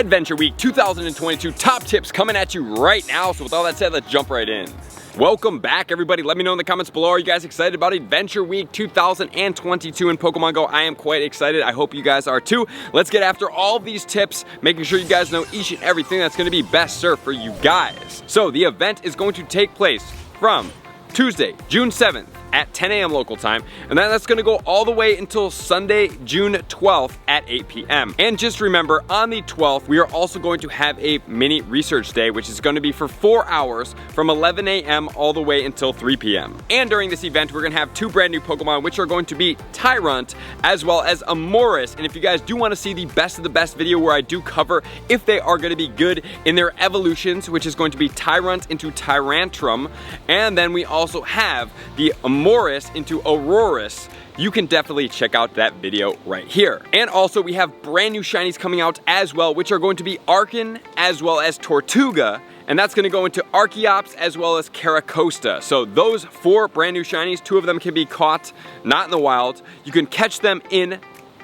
Adventure Week 2022 top tips coming at you right now. So with all that said, let's jump right in. Welcome back, everybody. Let me know in the comments below, are you guys excited about Adventure Week 2022 in Pokemon Go? I am quite excited. I hope you guys are too. Let's get after all of these tips, making sure you guys know each and everything that's going to be best served for you guys. So the event is going to take place from Tuesday, June 7th at 10 a.m. local time, and then that's gonna go all the way until Sunday, June 12th at 8 p.m. And just remember, on the 12th, we are also going to have a mini research day, which is gonna be for 4 hours from 11 a.m. all the way until 3 p.m. And during this event, we're gonna have two brand new Pokemon, which are going to be Tyrant as well as Aurorus. And if you guys do wanna see the best of the best video where I do cover if they are gonna be good in their evolutions, which is going to be Tyrant into Tyrantrum, and then we also have the Amaura into Aurorus, you can definitely check out that video right here. And also we have brand new shinies coming out as well, which are going to be Archen as well as Tirtouga, and that's going to go into Archeops as well as Caracosta. So those 4 brand new shinies, 2 of them can be caught not in the wild. You can catch them in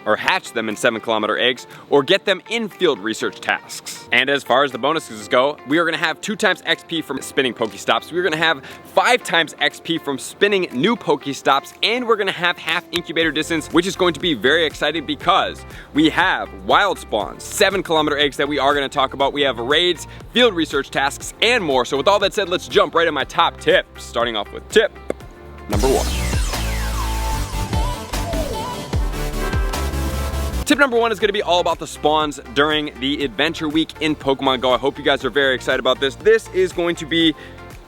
or hatch them in 7-kilometer eggs, or get them in field research tasks. And as far as the bonuses go, we are gonna have 2 times XP from spinning Pokestops, we're gonna have 5 times XP from spinning new Pokestops, and we're gonna have half incubator distance, which is going to be very exciting because we have wild spawns, 7-kilometer eggs that we are gonna talk about, we have raids, field research tasks, and more. So with all that said, let's jump right in my top tips, starting off with tip number 1. Tip number 1 is going to be all about the spawns during the Adventure Week in Pokemon Go. I hope you guys are very excited about this. This is going to be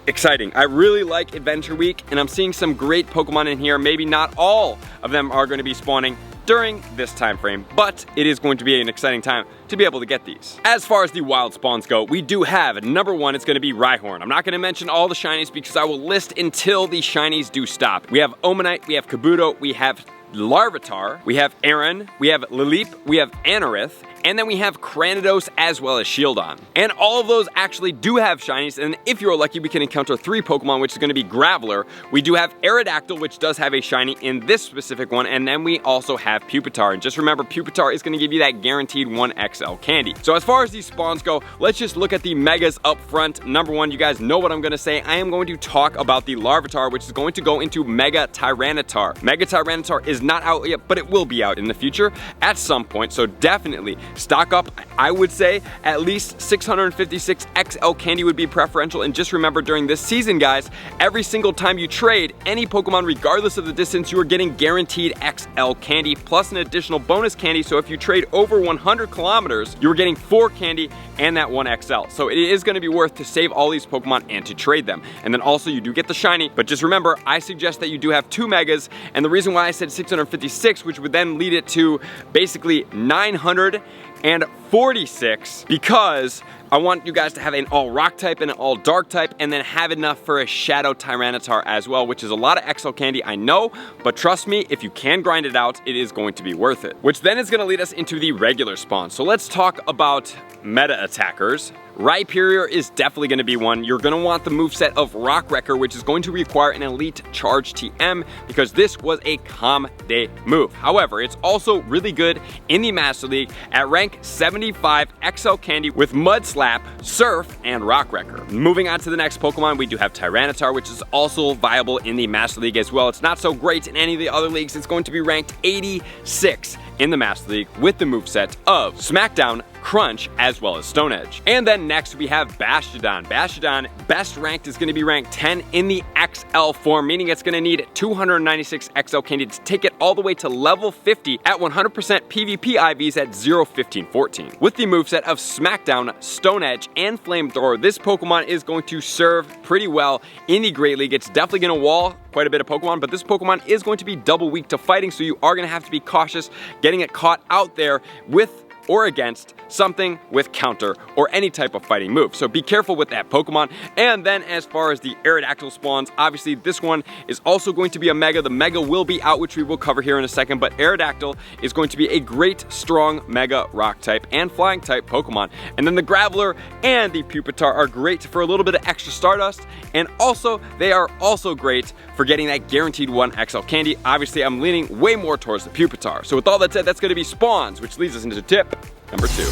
exciting. I really like Adventure Week, and I'm seeing some great Pokemon in here. Maybe not all of them are going to be spawning during this time frame, but it is going to be an exciting time to be able to get these. As far as the wild spawns go, we do have number 1, it's going to be Rhyhorn. I'm not going to mention all the shinies because I will list until the shinies do stop. We have Omanyte, we have Kabuto, we have Larvitar, we have Archen, we have Lileep, we have Anorith, and then we have Cranidos as well as Shieldon. And all of those actually do have shinies, and if you're lucky, we can encounter 3 Pokemon, which is going to be Graveler. We do have Aerodactyl, which does have a shiny in this specific one, and then we also have Pupitar. And just remember, Pupitar is going to give you that guaranteed 1XL candy. So as far as these spawns go, let's just look at the megas up front. Number 1, you guys know what I'm going to say. I am going to talk about the Larvitar, which is going to go into Mega Tyranitar. Mega Tyranitar is not out yet, but it will be out in the future at some point, so definitely stock up. I would say at least 656 XL candy would be preferential, and just remember, during this season, guys, every single time you trade any Pokemon, regardless of the distance, you are getting guaranteed XL candy plus an additional bonus candy. So if you trade over 100 kilometers, you are getting 4 candy and that 1XL. So it is going to be worth to save all these Pokemon and to trade them. And then also you do get the shiny, but just remember, I suggest that you do have 2 megas, and the reason why I said 656, which would then lead it to basically 946, because I want you guys to have an all rock type and an all dark type, and then have enough for a Shadow Tyranitar as well, which is a lot of XL candy, I know, but trust me, if you can grind it out, it is going to be worth it. Which then is going to lead us into the regular spawn. So let's talk about meta attackers. Rhyperior is definitely going to be one. You're going to want the moveset of Rock Wrecker, which is going to require an elite charge TM, because this was a Calm Day move. However, it's also really good in the Master League at rank 75 XL candy with Mud Slap, Surf, and Rock Wrecker. Moving on to the next Pokemon, we do have Tyranitar, which is also viable in the Master League as well. It's not so great in any of the other leagues. It's going to be ranked 86 in the Master League with the moveset of Smackdown, Crunch, as well as Stone Edge. And then next we have Bastiodon. Bastiodon, best ranked, is going to be ranked 10 in the XL form, meaning it's going to need 296 XL candy to take it all the way to level 50 at 100% PvP IVs at 0, 15, 14. With the moveset of Smackdown, Stone Edge, and Flamethrower, this Pokemon is going to serve pretty well in the Great League. It's definitely going to wall quite a bit of Pokemon, but this Pokemon is going to be double weak to fighting, so you are going to have to be cautious getting it caught out there with or against something with counter or any type of fighting move. So be careful with that Pokemon. And then as far as the Aerodactyl spawns, obviously this one is also going to be a Mega. The Mega will be out, which we will cover here in a second, but Aerodactyl is going to be a great, strong Mega Rock type and Flying type Pokemon. And then the Graveler and the Pupitar are great for a little bit of extra Stardust, and also they are also great for getting that guaranteed 1XL candy. Obviously, I'm leaning way more towards the Pupitar. So with all that said, that's going to be spawns, which leads us into tip number 2.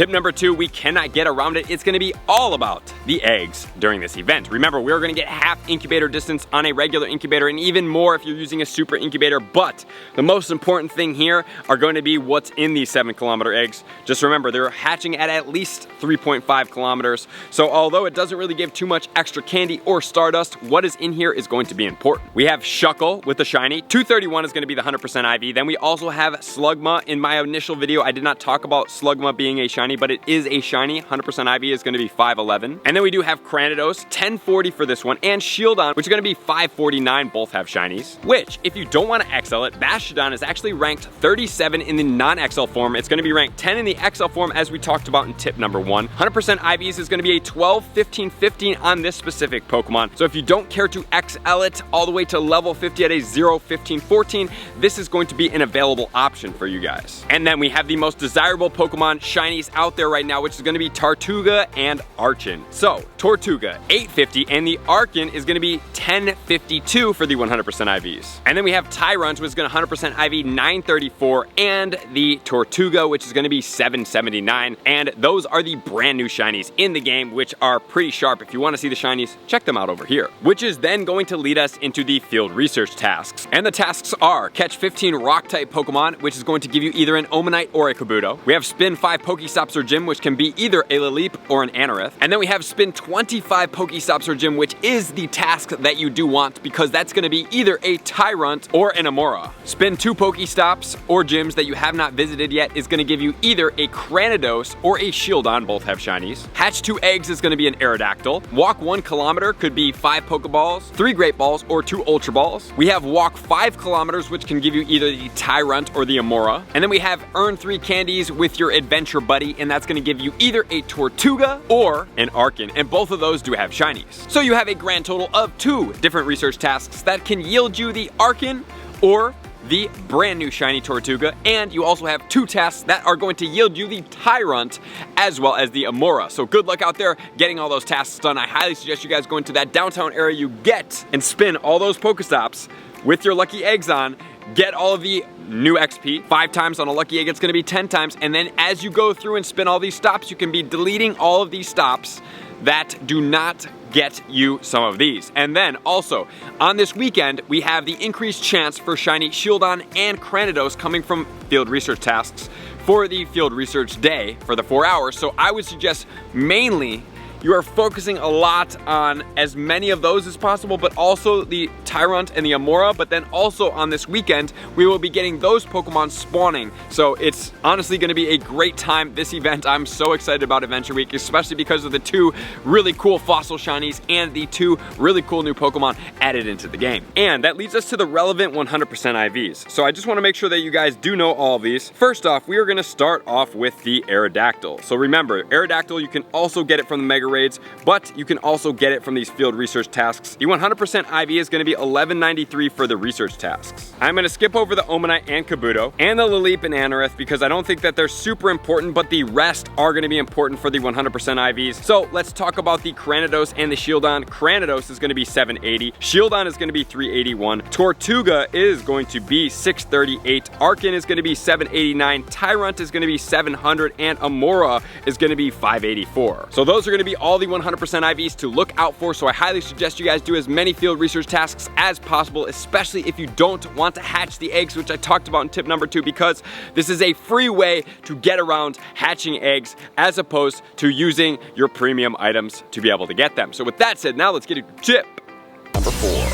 Tip number 2, we cannot get around it. It's gonna be all about the eggs during this event. Remember, we're gonna get half incubator distance on a regular incubator and even more if you're using a super incubator, but the most important thing here are going to be what's in these 7-kilometer eggs. Just remember, they're hatching at least 3.5 kilometers. So although it doesn't really give too much extra candy or stardust, what is in here is going to be important. We have Shuckle with the shiny. 231 is gonna be the 100% IV. Then we also have Slugma. In my initial video, I did not talk about Slugma being a shiny, but it is a shiny. 100% IV is gonna be 511. And then we do have Cranidos, 1040 for this one, and Shieldon, which is gonna be 549, both have shinies. Which, if you don't wanna XL it, Bastiodon is actually ranked 37 in the non-XL form. It's gonna be ranked 10 in the XL form, as we talked about in tip number 1. 100% IVs is gonna be a 12, 15, 15 on this specific Pokemon. So if you don't care to XL it all the way to level 50 at a 0, 15, 14, this is going to be an available option for you guys. And then we have the most desirable Pokemon shinies out there right now, which is gonna be Tirtouga and Archen. So, Tirtouga, 850, and the Archen is gonna be 1052 for the 100% IVs. And then we have Tyrant, which is gonna 100% IV 934, and the Tirtouga, which is gonna be 779. And those are the brand new shinies in the game, which are pretty sharp. If you wanna see the shinies, check them out over here. Which is then going to lead us into the field research tasks. And the tasks are catch 15 rock type Pokemon, which is going to give you either an Omanyte or a Kabuto. We have spin 5 Pokestops or Gym, which can be either a Lileep or an Anorith. And then we have spin 25 Pokestops or Gym, which is the task that you do want, because that's gonna be either a Tyrant or an Amaura. Spin 2 Pokestops or Gyms that you have not visited yet is gonna give you either a Cranidos or a Shieldon, both have shinies. Hatch 2 eggs is gonna be an Aerodactyl. Walk 1 kilometer could be 5 Pokeballs, 3 Great Balls, or 2 Ultra Balls. We have walk 5 kilometers, which can give you either the Tyrant or the Amaura. And then we have earn 3 candies with your adventure buddy, and that's gonna give you either a Tirtouga or an Archen, and both of those do have shinies. So you have a grand total of 2 different research tasks that can yield you the Archen or the brand new shiny Tirtouga, and you also have 2 tasks that are going to yield you the Tyrant as well as the Amaura. So good luck out there getting all those tasks done. I highly suggest you guys go into that downtown area you get and spin all those Pokestops with your lucky eggs on. Get all of the new XP. 5 times on a lucky egg, it's gonna be 10 times. And then as you go through and spin all these stops, you can be deleting all of these stops that do not get you some of these. And then also, on this weekend, we have the increased chance for shiny Shieldon and Cranidos coming from field research tasks for the field research day for the 4 hours. So I would suggest mainly you are focusing a lot on as many of those as possible, but also the Tyrant and the Amaura. But then also on this weekend, we will be getting those Pokemon spawning. So it's honestly gonna be a great time, this event. I'm so excited about Adventure Week, especially because of the 2 really cool fossil shinies and the 2 really cool new Pokemon added into the game. And that leads us to the relevant 100% IVs. So I just wanna make sure that you guys do know all of these. First off, we are gonna start off with the Aerodactyl. So remember, Aerodactyl, you can also get it from the Mega Raids, but you can also get it from these field research tasks. The 100% IV is gonna be 1193 for the research tasks. I'm gonna skip over the Omanyte and Kabuto and the Lileep and Anorith because I don't think that they're super important, but the rest are gonna be important for the 100% IVs. So let's talk about the Cranidos and the Shieldon. Cranidos is gonna be 780. Shieldon is gonna be 381. Tirtouga is going to be 638. Archen is gonna be 789. Tyrant is gonna be 700, and Amaura is gonna be 584. So those are gonna be all the 100% IVs to look out for, so I highly suggest you guys do as many field research tasks as possible, especially if you don't want to hatch the eggs, which I talked about in tip number 2, because this is a free way to get around hatching eggs as opposed to using your premium items to be able to get them. So with that said, now let's get into tip number 4.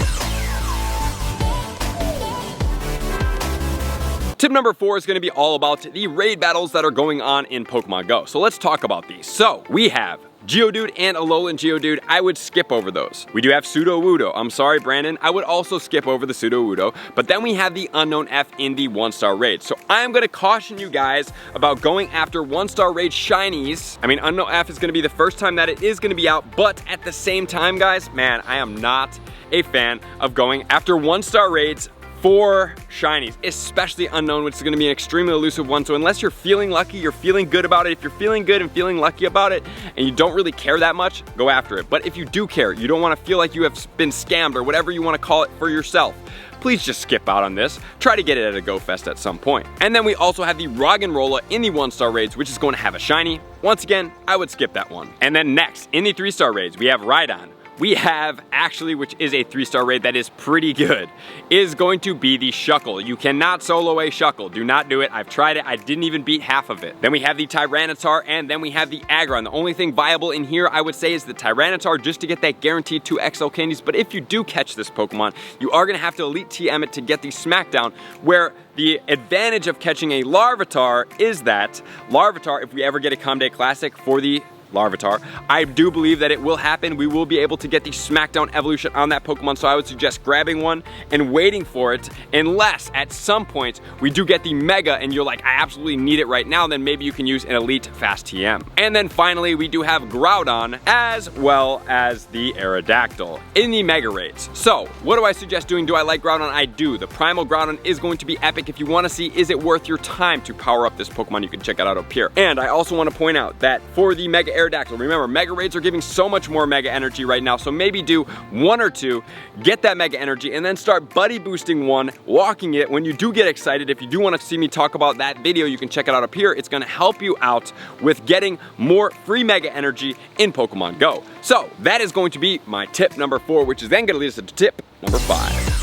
Tip number 4 is going to be all about the raid battles that are going on in Pokemon Go. So let's talk about these. So we have Geodude and Alolan Geodude. I would skip over those. We do have Sudowoodo. I'm sorry, Brandon. I would also skip over the Sudowoodo. But then we have the Unknown F in the 1-star raid. So I'm going to caution you guys about going after 1-star raid shinies. I mean, Unknown F is going to be the first time that it is going to be out. But at the same time, guys, man, I am not a fan of going after 1-star raids for shinies, especially unknown, which is going to be an extremely elusive one. So unless you're feeling lucky, you're feeling good about it. If you're feeling good and feeling lucky about it and you don't really care that much, go after it. But if you do care, you don't want to feel like you have been scammed or whatever you want to call it for yourself, please just skip out on this. Try to get it at a Go Fest at some point. And then we also have the Roggenrola in the 1-star raids, which is going to have a shiny. Once again, I would skip that one. And then next, in the 3-star raids, we have Rhydon. We have actually, which is a 3-star raid that is pretty good, is going to be the Shuckle. You cannot solo a Shuckle. Do not do it. I've tried it. I didn't even beat half of it. Then we have the Tyranitar, and then we have the Aggron. The only thing viable in here, I would say, is the Tyranitar, just to get that guaranteed 2 XL candies. But if you do catch this Pokemon, you are going to have to Elite TM it to get the Smackdown, where the advantage of catching a Larvitar is that Larvitar, if we ever get a Comday Classic for the Larvitar, I do believe that it will happen. We will be able to get the Smackdown evolution on that Pokemon, so I would suggest grabbing one and waiting for it, unless at some point we do get the Mega and you're like, I absolutely need it right now, then maybe you can use an Elite Fast TM. And then finally, we do have Groudon as well as the Aerodactyl in the Mega raids. So what do I suggest doing? Do I like Groudon? I do. The Primal Groudon is going to be epic. If you want to see, is it worth your time to power up this Pokemon, you can check it out up here. And I also want to point out that for the Mega Aerodactyl, remember, Mega raids are giving so much more Mega energy right now, so maybe do 1 or 2, get that Mega energy, and then start buddy boosting one, walking it. When you do get excited, if you do want to see me talk about that video, you can check it out up here. It's going to help you out with getting more free Mega energy in Pokemon Go. So that is going to be my tip number 4, which is then going to lead us to tip number 5.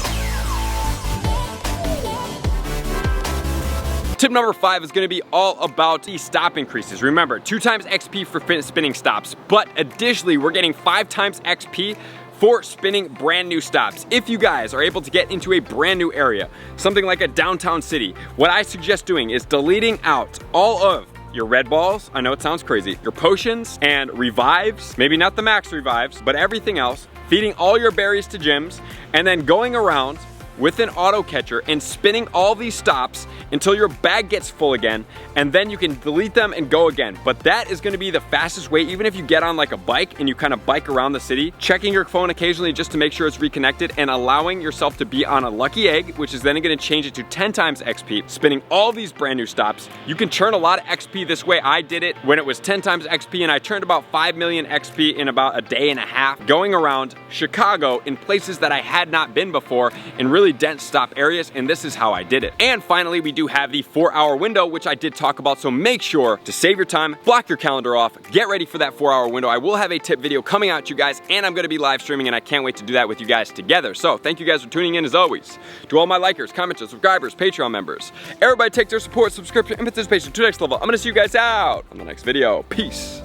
Tip number 5 is going to be all about the stop increases. Remember, 2 times XP for spinning stops, but additionally, we're getting 5 times XP for spinning brand new stops. If you guys are able to get into a brand new area, something like a downtown city, what I suggest doing is deleting out all of your red balls, I know it sounds crazy, your potions and revives, maybe not the max revives, but everything else, feeding all your berries to gyms, and then going around with an auto catcher and spinning all these stops until your bag gets full again, and then you can delete them and go again. But that is going to be the fastest way, even if you get on like a bike and you kind of bike around the city, checking your phone occasionally just to make sure it's reconnected and allowing yourself to be on a lucky egg, which is then going to change it to 10 times XP, spinning all these brand new stops. You can churn a lot of XP this way. I did it when it was 10 times XP, and I turned about 5 million XP in about a day and a half, going around Chicago in places that I had not been before in really dense stop areas, and this is how I did it. And finally, we do have the 4-hour window, which I did talk about, so make sure to save your time, block your calendar off, get ready for that 4-hour window. I will have a tip video coming out to you guys, and I'm going to be live streaming, and I can't wait to do that with you guys together. So thank you guys for tuning in as always. To all my likers, commenters, subscribers, Patreon members, everybody take their support, subscription, and participation to the next level. I'm going to see you guys out on the next video. Peace.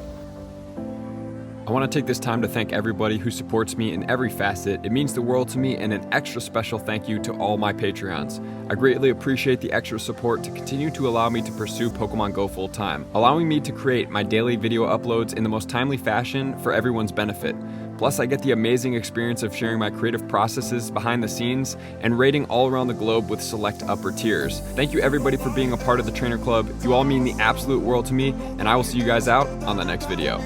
I want to take this time to thank everybody who supports me in every facet. It means the world to me, and an extra special thank you to all my Patreons. I greatly appreciate the extra support to continue to allow me to pursue Pokemon Go full time, allowing me to create my daily video uploads in the most timely fashion for everyone's benefit. Plus, I get the amazing experience of sharing my creative processes behind the scenes and raiding all around the globe with select upper tiers. Thank you everybody for being a part of the Trainer Club. You all mean the absolute world to me, and I will see you guys out on the next video.